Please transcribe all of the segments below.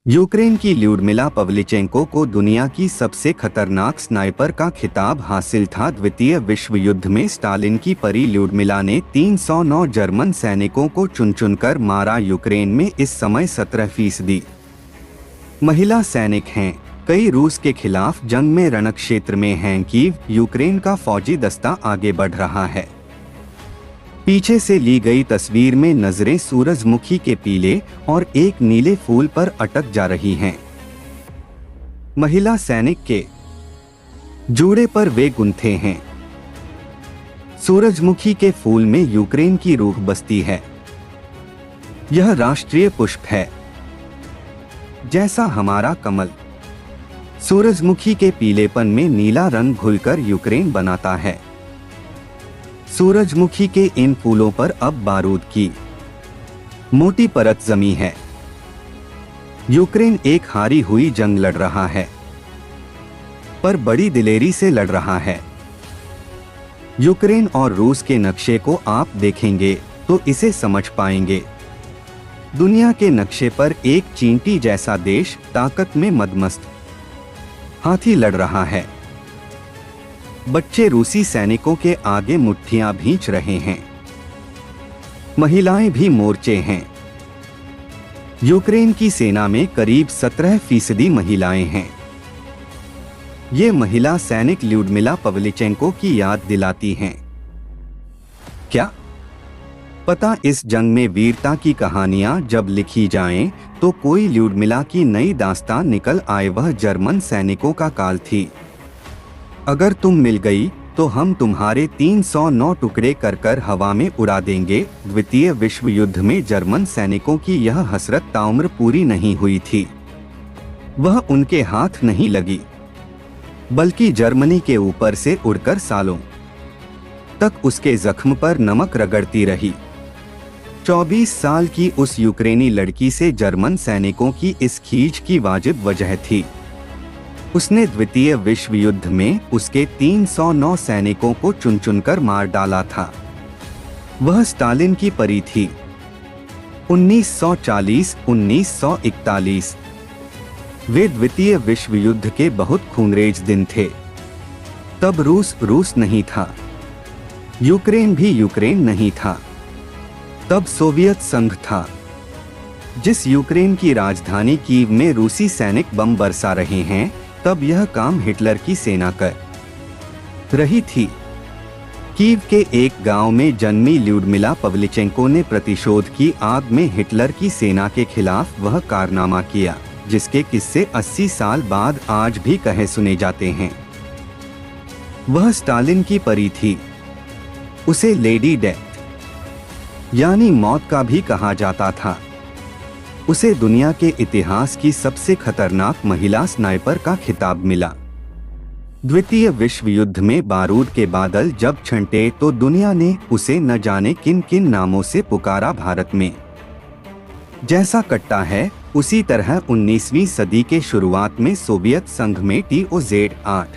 Ukraine की Lyudmila पवलिचेंको को दुनिया की सबसे खतरनाक स्नाइपर का खिताब हासिल था। द्वितीय विश्व युद्ध में स्टालिन की परी ल्यूडमिला ने 309 जर्मन सैनिकों को चुन चुनकर मारा। यूक्रेन में इस समय 17% महिला सैनिक हैं। कई रूस के खिलाफ जंग में रणक्षेत्र में हैं। कीव, यूक्रेन का फौजी दस्ता आगे बढ़ रहा है। पीछे से ली गई तस्वीर में नजरें सूरजमुखी के पीले और एक नीले फूल पर अटक जा रही हैं। महिला सैनिक के जूड़े पर वे गुंथे हैं। सूरजमुखी के फूल में यूक्रेन की रूह बसती है। यह राष्ट्रीय पुष्प है, जैसा हमारा कमल। सूरजमुखी के पीलेपन में नीला रंग घुलकर यूक्रेन बनाता है। सूरजमुखी के इन फूलों पर अब बारूद की मोटी परत जमी है। यूक्रेन एक हारी हुई जंग लड़ रहा है, पर बड़ी दिलेरी से लड़ रहा है। यूक्रेन और रूस के नक्शे को आप देखेंगे तो इसे समझ पाएंगे। दुनिया के नक्शे पर एक चींटी जैसा देश ताकत में मदमस्त हाथी लड़ रहा है। बच्चे रूसी सैनिकों के आगे मुट्ठियां भींच रहे हैं। महिलाएं भी मोर्चे हैं। यूक्रेन की सेना में करीब 17% महिलाएं हैं। ये महिला सैनिक ल्यूडमिला पवलिचेंको की याद दिलाती हैं। क्या पता इस जंग में वीरता की कहानियां जब लिखी जाएं तो कोई ल्यूडमिला की नई दास्तान निकल आए। वह जर्मन सैनिकों का काल थी। अगर तुम मिल गई तो हम तुम्हारे 309 टुकड़े कर कर हवा में उड़ा देंगे। द्वितीय विश्व युद्ध में जर्मन सैनिकों की यह हसरत ताउम्र पूरी नहीं हुई थी। वह उनके हाथ नहीं लगी, बल्कि जर्मनी के ऊपर से उड़कर सालों तक उसके जख्म पर नमक रगड़ती रही। 24 साल की उस यूक्रेनी लड़की से जर्मन सैनिकों की इस खींच की वाजिब वजह थी। उसने द्वितीय विश्व युद्ध में उसके 309 सैनिकों को चुन चुनकर मार डाला था। वह स्टालिन की परी थी। 1940-1941 वे द्वितीय विश्व युद्ध के बहुत खूनरेज दिन थे। तब रूस नहीं था, यूक्रेन भी यूक्रेन नहीं था। तब सोवियत संघ था। जिस यूक्रेन की राजधानी कीव में रूसी सैनिक बम बरसा रहे हैं, तब यह काम हिटलर की सेना कर रही थी। कीव के एक गांव में जन्मी ल्यूडमिला पवलिचेंको ने प्रतिशोध की आग में हिटलर की सेना के खिलाफ वह कारनामा किया, जिसके किस्से 80 साल बाद आज भी कहे सुने जाते हैं। वह स्टालिन की परी थी। उसे लेडी डेथ यानी मौत का भी कहा जाता था। उसे दुनिया के इतिहास की सबसे खतरनाक महिला स्नाइपर का खिताब मिला। द्वितीय विश्व युद्ध में बारूद के बादल जब छंटे तो दुनिया ने उसे न जाने किन किन नामों से पुकारा। भारत में जैसा कट्टा है, उसी तरह 19वीं सदी के शुरुआत में सोवियत संघ में TOZ-8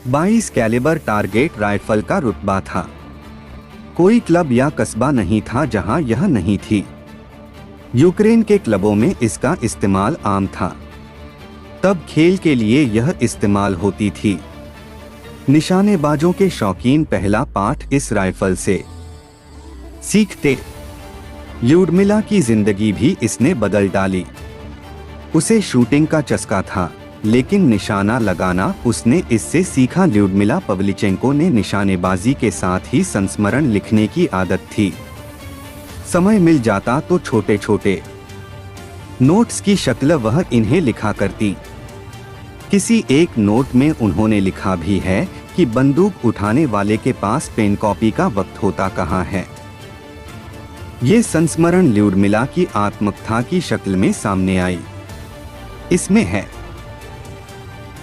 22 कैलिबर टारगेट राइफल का रुतबा था। कोई क्लब या कस्बा नहीं था जहां यह नहीं थी। यूक्रेन के क्लबों में इसका इस्तेमाल आम था। तब खेल के लिए यह इस्तेमाल होती थी। निशानेबाजों के शौकीन पहला पाठ इस राइफल से सीखते। ल्यूडमिला की जिंदगी भी इसने बदल डाली। उसे शूटिंग का चस्का था, लेकिन निशाना लगाना उसने इससे सीखा। ल्यूडमिला पवलिचेंको ने निशानेबाजी के साथ ही संस्मरण लिखने की आदत थी। समय मिल जाता तो छोटे छोटे नोट्स की शक्ल वह इन्हें लिखा करती। किसी एक नोट में उन्होंने लिखा भी है कि बंदूक उठाने वाले के पास पेन कॉपी का वक्त होता कहाँ है। ये संस्मरण ल्यूडमिला की आत्मकथा की शक्ल में सामने आई। इसमें है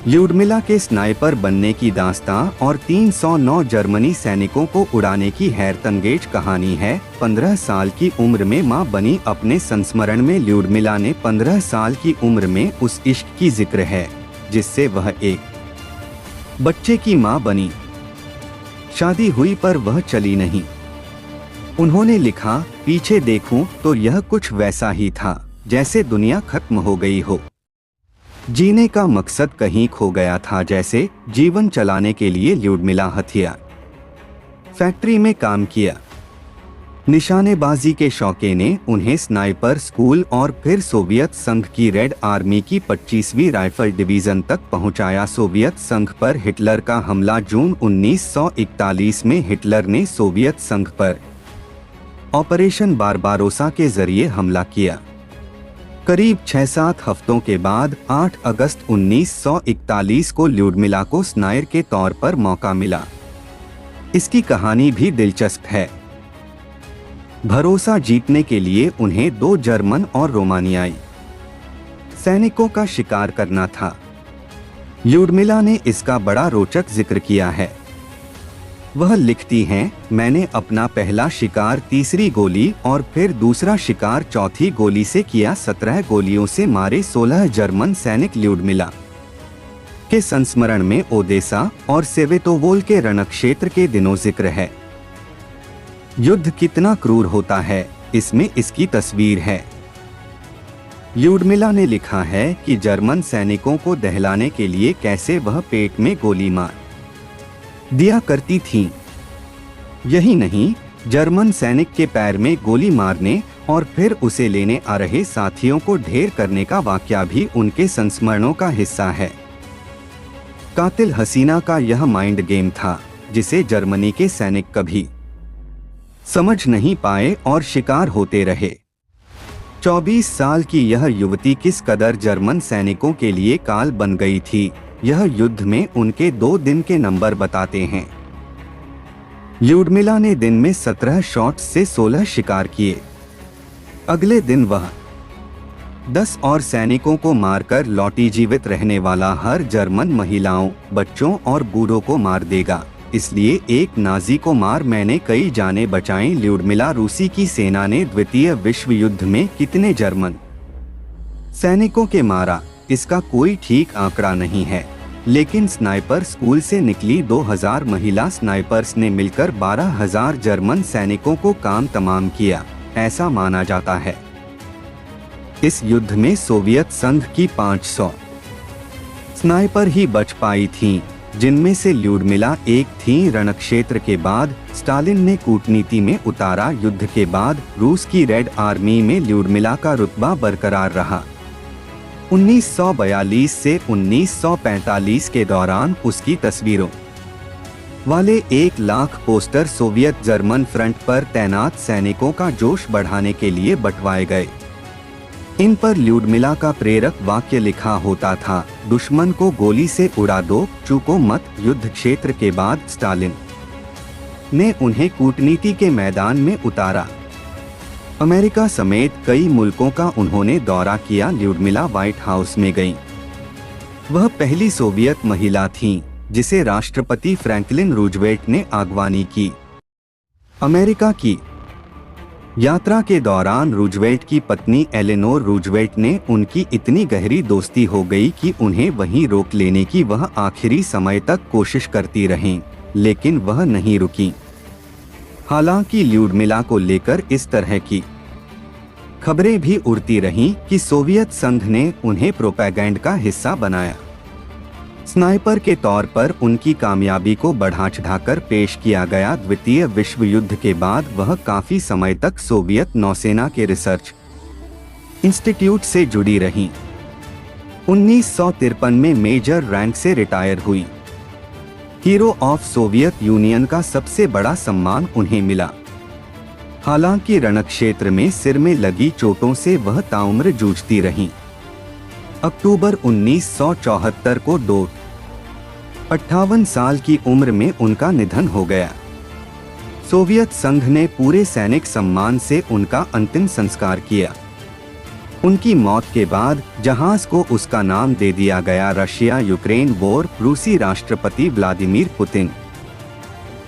ल्यूडमिला के स्नाइपर बनने की दास्तां और 309 जर्मनी सैनिकों को उड़ाने की हैरतअंगेज कहानी है। 15 साल की उम्र में मां बनी। अपने संस्मरण में ल्यूडमिला ने 15 साल की उम्र में उस इश्क की जिक्र है जिससे वह एक बच्चे की मां बनी। शादी हुई पर वह चली नहीं। उन्होंने लिखा, पीछे देखूं तो यह कुछ वैसा ही था। जैसे दुनिया खत्म हो गई हो। जीने का मकसद कहीं खो गया था, जैसे जीवन चलाने के लिए ल्यूडमिला हथियार फैक्ट्री में काम किया। निशानेबाजी के शौकीन ने उन्हें स्नाइपर स्कूल और फिर सोवियत संघ की रेड आर्मी की 25वीं राइफल डिवीजन तक पहुंचाया। सोवियत संघ पर हिटलर का हमला। जून 1941 में हिटलर ने सोवियत संघ पर ऑपरेशन बारबारोसा के जरिए हमला किया। करीब 6-7 हफ्तों के बाद 8 अगस्त 1941 को ल्यूडमिला को स्नाइपर के तौर पर मौका मिला। इसकी कहानी भी दिलचस्प है। भरोसा जीतने के लिए उन्हें 2 जर्मन और रोमानियाई सैनिकों का शिकार करना था। ल्यूडमिला ने इसका बड़ा रोचक जिक्र किया है। वह लिखती हैं, मैंने अपना पहला शिकार 3री गोली और फिर दूसरा शिकार 4थी गोली से किया। 17 गोलियों से मारे 16 जर्मन सैनिक। ल्यूडमिला के संस्मरण में ओदेसा और सेवेतोवोल के रणक्षेत्र के दिनों जिक्र है। युद्ध कितना क्रूर होता है, इसमें इसकी तस्वीर है। ल्यूडमिला ने लिखा है कि जर्मन सैनिकों को दहलाने के लिए कैसे वह पेट में गोली मार दिया करती थीं। यही नहीं, जर्मन सैनिक के पैर में गोली मारने और फिर उसे लेने आ रहे साथियों को ढेर करने का वाकया भी उनके संस्मरणों का हिस्सा है। कातिल हसीना का यह माइंड गेम था, जिसे जर्मनी के सैनिक कभी समझ नहीं पाए और शिकार होते रहे। 24 साल की यह युवती किस कदर जर्मन सैनिकों के लिए काल बन गई थी, यह युद्ध में उनके 2 दिन के नंबर बताते हैं। ल्यूडमिला ने दिन में 17 शॉट्स से 16 शिकार किए। अगले दिन वह 10 और सैनिकों को मारकर लौटी। जीवित रहने वाला हर जर्मन महिलाओं, बच्चों और बूढ़ों को मार देगा। इसलिए एक नाजी को मार मैंने कई जानें बचाईं। ल्यूडमिला रूसी की सेना ने द्वितीय विश्व युद्ध में कितने जर्मन सैनिकों के मारा, इसका कोई ठीक आंकड़ा नहीं है, लेकिन स्नाइपर स्कूल से निकली 2000 महिला स्नाइपर्स ने मिलकर 12,000 जर्मन सैनिकों को काम तमाम किया, ऐसा माना जाता है। इस युद्ध में सोवियत संघ की 500 स्नाइपर ही बच पाई थीं, जिनमें से ल्यूडमिला एक थी। रणक्षेत्र के बाद स्टालिन ने कूटनीति में उतारा। युद्ध के बाद रूस की रेड आर्मी में ल्यूडमिला का रुतबा बरकरार रहा। 1942 से 1945 के दौरान उसकी तस्वीरों वाले 1 lakh poster Soviet German front पर तैनात सैनिकों का जोश बढ़ाने के लिए बंटवाए गए। इन पर ल्यूडमिला का प्रेरक वाक्य लिखा होता था, दुश्मन को गोली से उड़ा दो, चूको मत। युद्ध क्षेत्र के बाद स्टालिन ने उन्हें कूटनीति के मैदान में उतारा। अमेरिका समेत कई मुल्कों का उन्होंने दौरा किया। ल्यूडमिला व्हाइट हाउस में गईं। वह पहली सोवियत महिला थीं जिसे राष्ट्रपति फ्रैंकलिन रूजवेल्ट ने अगवानी की। अमेरिका की यात्रा के दौरान रूजवेल्ट की पत्नी एलेनोर रूजवेल्ट ने उनकी इतनी गहरी दोस्ती हो गई कि उन्हें वहीं रोक लेने की वह आखिरी समय तक कोशिश करती रहीं, लेकिन वह नहीं रुकी। हालांकि ल्यूडमिला को लेकर इस तरह की खबरें भी उड़ती रहीं कि सोवियत संघ ने उन्हें प्रोपेगेंड का हिस्सा बनाया। स्नाइपर के तौर पर उनकी कामयाबी को बढ़ा चढ़ाकर पेश किया गया। द्वितीय विश्व युद्ध के बाद वह काफी समय तक सोवियत नौसेना के रिसर्च इंस्टीट्यूट से जुड़ी रहीं। 1953 में मेजर रैंक से रिटायर हुई। हीरो ऑफ सोवियत यूनियन का सबसे बड़ा सम्मान उन्हें मिला। हालांकि रणक्षेत्र में सिर में लगी चोटों से वह ताउम्र जूझती रहीं। अक्टूबर 1974 को 58 साल की उम्र में उनका निधन हो गया। सोवियत संघ ने पूरे सैनिक सम्मान से उनका अंतिम संस्कार किया। उनकी मौत के बाद जहाज को उसका नाम दे दिया गया। Russia Ukraine war. रूसी राष्ट्रपति व्लादिमीर पुतिन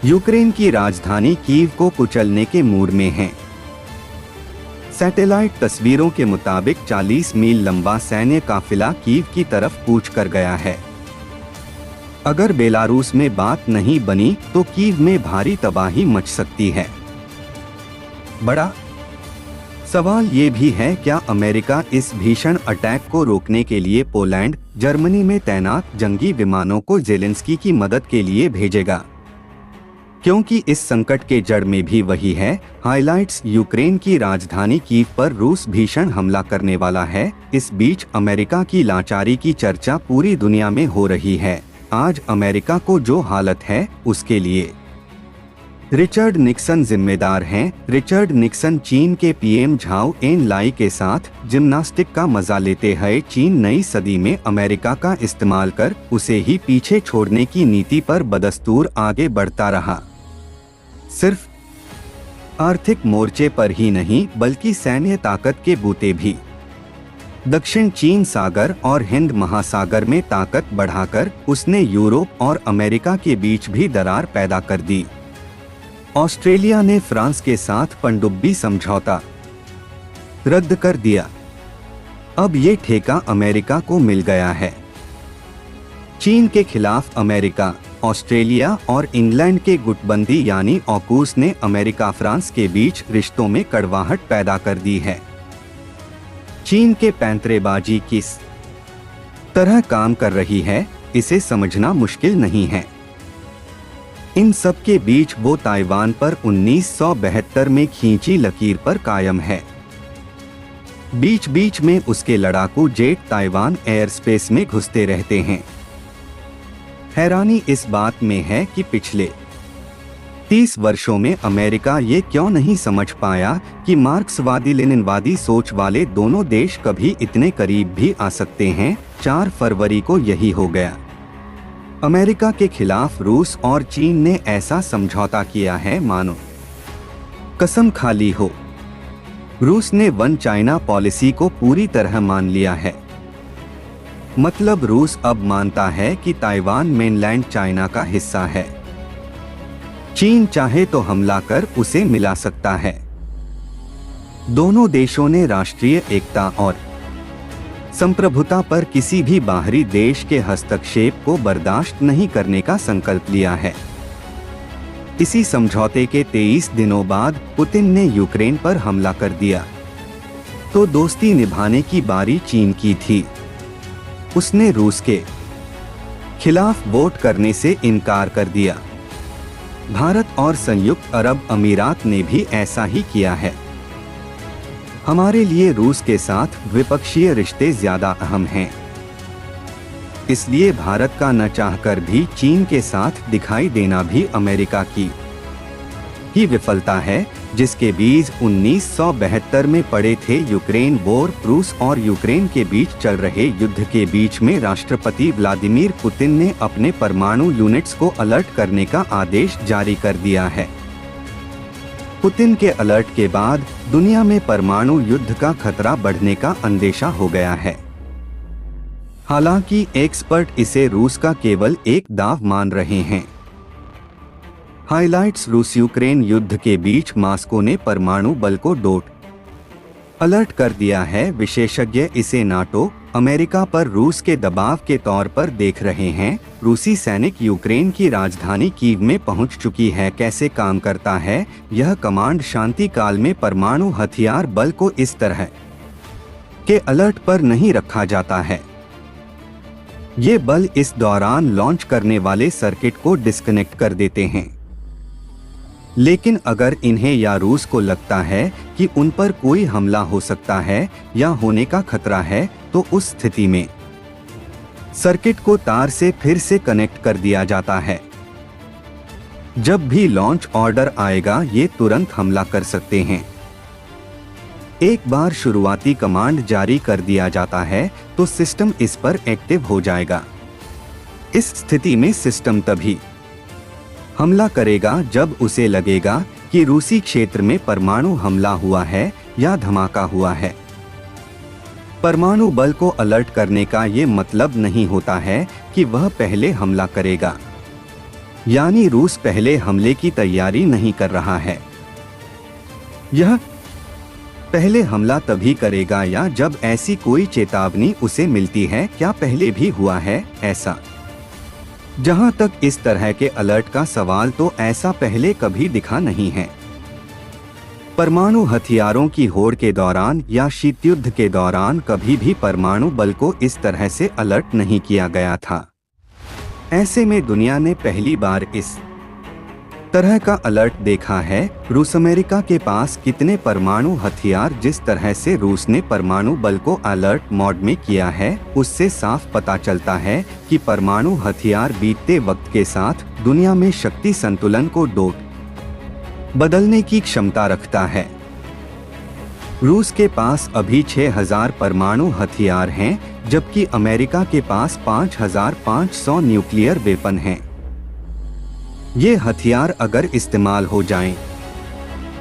यूक्रेन की राजधानी कीव को कुचलने के मूड में हैं। सैटेलाइट तस्वीरों के मुताबिक 40 मील लंबा सैन्य काफिला कीव की तरफ कूच कर गया है। अगर बेलारूस में बात नहीं बनी तो कीव में भारी तबाही मच सकती है। बड़ा सवाल ये भी है, क्या अमेरिका इस भीषण अटैक को रोकने के लिए पोलैंड, जर्मनी में तैनात जंगी विमानों को जेलेंस्की की मदद के लिए भेजेगा? क्योंकि इस संकट के जड़ में भी वही है। हाइलाइट्स, यूक्रेन की राजधानी कीव पर रूस भीषण हमला करने वाला है। इस बीच अमेरिका की लाचारी की चर्चा पूरी दुनिया में हो रही है। आज अमेरिका को जो हालत है उसके लिए रिचर्ड निक्सन जिम्मेदार हैं। रिचर्ड निक्सन चीन के पीएम झाओ एन लाई के साथ जिम्नास्टिक का मजा लेते हुए चीन नई सदी में अमेरिका का इस्तेमाल कर उसे ही पीछे छोड़ने की नीति पर बदस्तूर आगे बढ़ता रहा। सिर्फ आर्थिक मोर्चे पर ही नहीं बल्कि सैन्य ताकत के बूते भी। दक्षिण चीन सागर और हिंद महासागर में ताकत बढ़ाकर उसने यूरोप और अमेरिका के बीच भी दरार पैदा कर दी। ऑस्ट्रेलिया ने फ्रांस के साथ पनडुब्बी समझौता रद्द कर दिया। अब ये ठेका अमेरिका को मिल गया है। चीन के खिलाफ अमेरिका, ऑस्ट्रेलिया और इंग्लैंड के गुटबंदी यानी ऑकूस ने अमेरिका फ्रांस के बीच रिश्तों में कड़वाहट पैदा कर दी है। चीन के पैंतरेबाजी किस तरह काम कर रही है, इसे समझना मुश्किल नहीं है। इन सब के बीच वो ताइवान पर 1972 में खींची लकीर पर कायम है। बीच बीच में उसके लड़ाकू जेट ताइवान एयर स्पेस में घुसते रहते हैं। हैरानी इस बात में है कि पिछले 30 वर्षों में अमेरिका ये क्यों नहीं समझ पाया कि मार्क्सवादी लेनिनवादी सोच वाले दोनों देश कभी इतने करीब भी आ सकते हैं। 4 फरवरी को यही हो गया। अमेरिका के खिलाफ रूस और चीन ने ऐसा समझौता किया है मानो कसम खा ली हो। रूस ने वन चाइना पॉलिसी को पूरी तरह मान लिया है। मतलब रूस अब मानता है कि ताइवान मेनलैंड चाइना का हिस्सा है। चीन चाहे तो हमला कर उसे मिला सकता है। दोनों देशों ने राष्ट्रीय एकता और संप्रभुता पर किसी भी बाहरी देश के हस्तक्षेप को बर्दाश्त नहीं करने का संकल्प लिया है। इसी समझौते के 23 दिनों बाद पुतिन ने यूक्रेन पर हमला कर दिया तो दोस्ती निभाने की बारी चीन की थी। उसने रूस के खिलाफ वोट करने से इनकार कर दिया। भारत और संयुक्त अरब अमीरात ने भी ऐसा ही किया है। हमारे लिए रूस के साथ द्विपक्षीय रिश्ते ज्यादा अहम हैं। इसलिए भारत का न चाहकर भी चीन के साथ दिखाई देना भी अमेरिका की ही विफलता है, जिसके बीज 1972 में पड़े थे। यूक्रेन वॉर, रूस और यूक्रेन के बीच चल रहे युद्ध के बीच में राष्ट्रपति व्लादिमीर पुतिन ने अपने परमाणु यूनिट्स को अलर्ट करने का आदेश जारी कर दिया है। पुतिन के अलर्ट के बाद दुनिया में परमाणु युद्ध का खतरा बढ़ने का अंदेशा हो गया है। हालांकि एक्सपर्ट इसे रूस का केवल एक दाव मान रहे हैं। हाइलाइट्स, रूस यूक्रेन युद्ध के बीच मास्को ने परमाणु बल को डोट अलर्ट कर दिया है। विशेषज्ञ इसे नाटो, अमेरिका पर रूस के दबाव के तौर पर देख रहे हैं। रूसी सैनिक यूक्रेन की राजधानी कीव में पहुंच चुकी है। कैसे काम करता है यह कमांड? शांति काल में परमाणु हथियार बल को इस तरह के अलर्ट पर नहीं रखा जाता है। ये बल इस दौरान लॉन्च करने वाले सर्किट को डिस्कनेक्ट कर देते हैं। लेकिन अगर इन्हें या रूस को लगता है कि उन पर कोई हमला हो सकता है या होने का खतरा है, तो उस स्थिति में सर्किट को तार से फिर से कनेक्ट कर दिया जाता है। जब भी लॉन्च ऑर्डर आएगा ये तुरंत हमला कर सकते हैं। एक बार शुरुआती कमांड जारी कर दिया जाता है तो सिस्टम इस पर एक्टिव हो जाएगा। इस स्थिति में सिस्टम तभी हमला करेगा जब उसे लगेगा कि रूसी क्षेत्र में परमाणु हमला हुआ है या धमाका हुआ है। परमाणु बल को अलर्ट करने का ये मतलब नहीं होता है कि वह पहले हमला करेगा, यानी रूस पहले हमले की तैयारी नहीं कर रहा है। यह पहले हमला तभी करेगा या जब ऐसी कोई चेतावनी उसे मिलती है। क्या पहले भी हुआ है ऐसा? जहां तक इस तरह के अलर्ट का सवाल, तो ऐसा पहले कभी दिखा नहीं है। परमाणु हथियारों की होड़ के दौरान या शीत युद्ध के दौरान कभी भी परमाणु बल को इस तरह से अलर्ट नहीं किया गया था। ऐसे में दुनिया ने पहली बार इस तरह का अलर्ट देखा है। रूस अमेरिका के पास कितने परमाणु हथियार, जिस तरह से रूस ने परमाणु बल को अलर्ट मोड में किया है, उससे साफ पता चलता है कि परमाणु हथियार बीतते वक्त के साथ दुनिया में शक्ति संतुलन को बदलने की क्षमता रखता है। रूस के पास अभी 6000 परमाणु हथियार हैं, जबकि अमेरिका के पास 5500 न्यूक्लियर वेपन हैं। ये हथियार अगर इस्तेमाल हो जाएं,